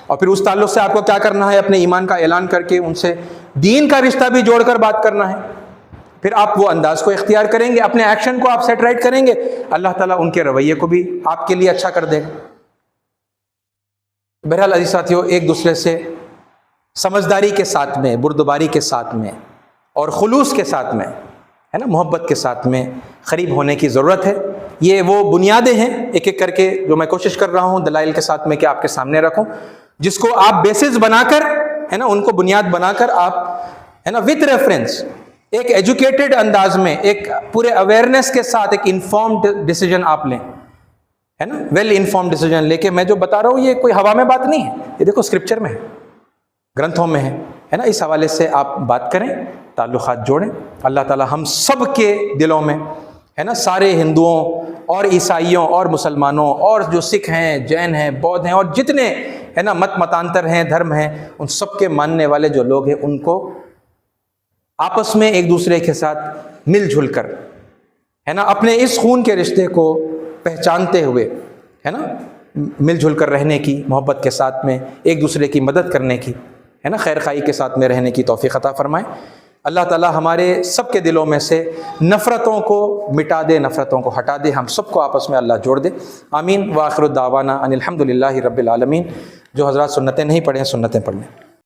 और फिर उस ताल्लुक से आपको क्या करना है, अपने ईमान का ऐलान करके उनसे दीन का रिश्ता भी जोड़कर बात करना है। फिर आप वो अंदाज को इख्तियार करेंगे, अपने एक्शन को आप सेट राइट करेंगे, अल्लाह ताला उनके रवैये को भी आपके लिए अच्छा कर देगा। बहरहाल अजीज साथियों, एक दूसरे से समझदारी के साथ में, बुर्दबारी के साथ में और खुलूस के साथ में, है ना, मोहब्बत के साथ में करीब होने की ज़रूरत है। ये वो बुनियादें हैं एक एक करके जो मैं कोशिश कर रहा हूँ दलाइल के साथ में कि आपके सामने रखूँ, जिसको आप बेसिस बनाकर, है ना, उनको बुनियाद बनाकर आप, है ना, विथ रेफरेंस एक एजुकेटेड अंदाज में, एक पूरे अवेयरनेस के साथ एक इन्फॉर्म्ड डिसीजन आप लें, है ना, वेल इन्फॉर्म्ड डिसीजन लेके। मैं जो बता रहा हूँ ये कोई हवा में बात नहीं है, ये देखो स्क्रिप्चर में है, ग्रंथों में है ना। इस हवाले से आप बात करें, ताल्लुकात जोड़ें। अल्लाह ताला हम सब के दिलों में, है ना, सारे हिंदुओं और ईसाइयों और मुसलमानों और जो सिख हैं, जैन हैं, बौद्ध हैं और जितने, है ना, मत मतांतर हैं, धर्म हैं, उन सब के मानने वाले जो लोग हैं उनको आपस में एक दूसरे के साथ मिलजुल कर, है ना, अपने इस खून के रिश्ते को पहचानते हुए, है ना, मिलजुल कर रहने की, मोहब्बत के साथ में एक दूसरे की मदद करने की, है ना, खैर खाई के साथ में रहने की तौफीक अता फरमाए। अल्लाह ताला हमारे सब के दिलों में से नफ़रतों को मिटा दे, नफ़रतों को हटा दे, हम सबको आपस में अल्लाह जोड़ दे। आमीन। व आखिरु दावाना अनिल हम्दुलिल्लाहि रब्बिल आलमीन। जो हज़रात सुन्नतें नहीं पढ़े हैं सुन्नतें पढ़ लें।